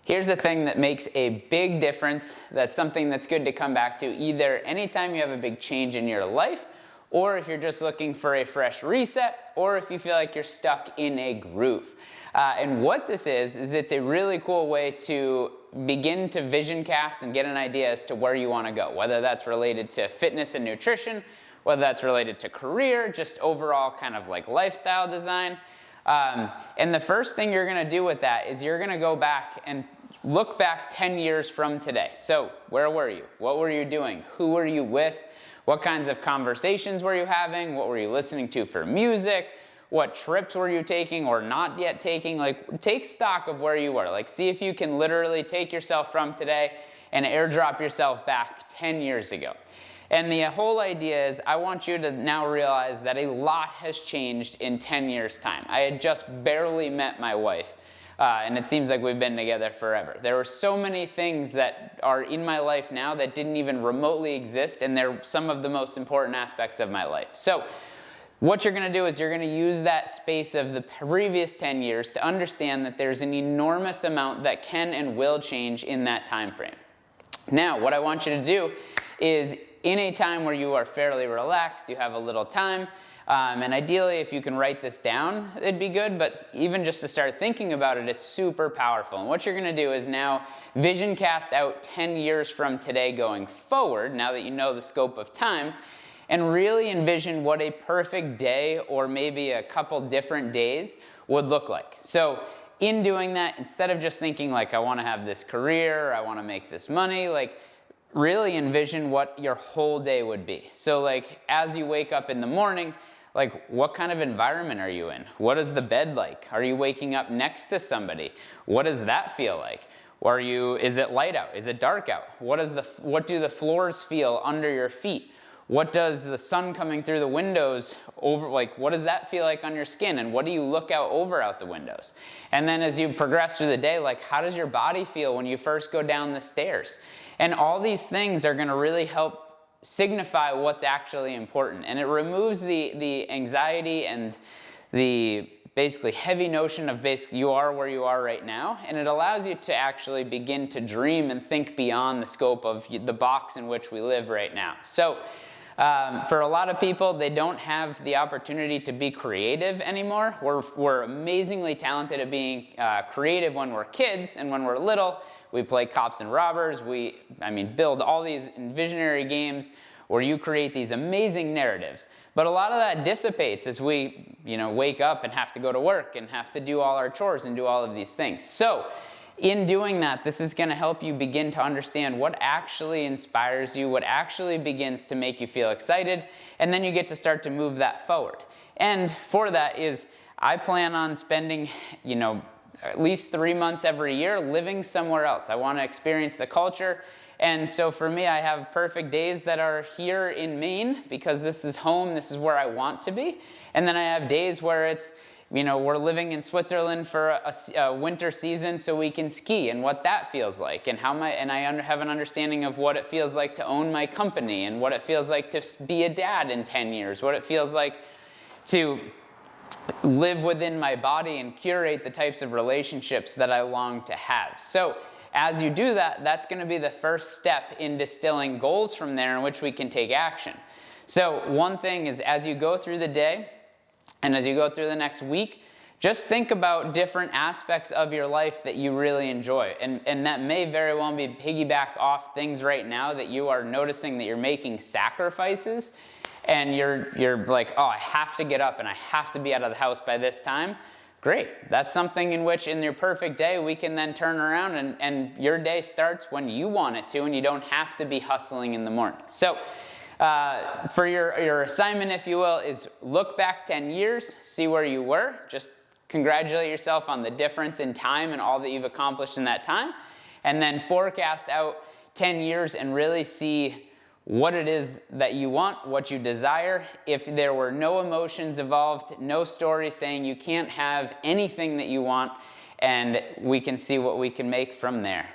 Here's a thing that makes a big difference. That's something that's good to come back to either anytime you have a big change in your life, or if you're just looking for a fresh reset, or if you feel like you're stuck in a groove. And what this is it's a really cool way to begin to vision cast and get an idea as to where you want to go, whether that's related to fitness and nutrition, whether that's related to career, just overall kind of like lifestyle design. And the first thing you're going to do with that is you're going to go back and look back 10 years from today. So where were you? What were you doing? Who were you with? What kinds of conversations were you having? What were you listening to for music? What trips were you taking or not yet taking? Like, take stock of where you were. Like, see if you can literally take yourself from today and airdrop yourself back 10 years ago. And the whole idea is I want you to now realize that a lot has changed in 10 years' time. I had just barely met my wife, and it seems like we've been together forever. There were so many things that are in my life now that didn't even remotely exist, and they're some of the most important aspects of my life. So what you're going to do is you're going to use that space of the previous 10 years to understand that there's an enormous amount that can and will change in that time frame. Now, what I want you to do is, in a time where you are fairly relaxed, you have a little time, and ideally if you can write this down, it'd be good, but even just to start thinking about it, it's super powerful. And what you're going to do is now vision cast out 10 years from today going forward, now that you know the scope of time, and really envision what a perfect day or maybe a couple different days would look like. So in doing that, instead of just thinking like, I want to have this career, I want to make this money, like, really envision what your whole day would be. So like, as you wake up in the morning, like, what kind of environment are you in? What is the bed like? Are you waking up next to somebody? What does that feel like? Is it light out? Is it dark out? What do the floors feel under your feet? What does the sun coming through the windows what does that feel like on your skin? And what do you look out the windows? And then as you progress through the day, like, how does your body feel when you first go down the stairs? And all these things are going to really help signify what's actually important. And it removes the anxiety and the basically heavy notion of you are where you are right now. And it allows you to actually begin to dream and think beyond the scope of the box in which we live right now. So for a lot of people, they don't have the opportunity to be creative anymore. We're amazingly talented at being creative when we're kids, and when we're little, we play cops and robbers. We build all these visionary games where you create these amazing narratives. But a lot of that dissipates as we, wake up and have to go to work and have to do all our chores and do all of these things. So in doing that, this is going to help you begin to understand what actually inspires you, what actually begins to make you feel excited, and then you get to start to move that forward. And for that I plan on spending, at least 3 months every year living somewhere else. I want to experience the culture. And so for me, I have perfect days that are here in Maine because this is home, this is where I want to be. And then I have days where it's, we're living in Switzerland for a winter season so we can ski and what that feels like, and I have an understanding of what it feels like to own my company, and what it feels like to be a dad in 10 years, what it feels like to live within my body and curate the types of relationships that I long to have. So as you do that, that's going to be the first step in distilling goals from there in which we can take action. So one thing is, as you go through the day and as you go through the next week, just think about different aspects of your life that you really enjoy. And that may very well be piggyback off things right now that you are noticing that you're making sacrifices, and you're like, oh, I have to get up and I have to be out of the house by this time. Great. That's something in which in your perfect day we can then turn around and your day starts when you want it to, and you don't have to be hustling in the morning. So for your assignment, if you will, is look back 10 years, see where you were, just congratulate yourself on the difference in time and all that you've accomplished in that time, and then forecast out 10 years and really see what it is that you want, what you desire. If there were no emotions involved, no story saying you can't have anything that you want, and we can see what we can make from there.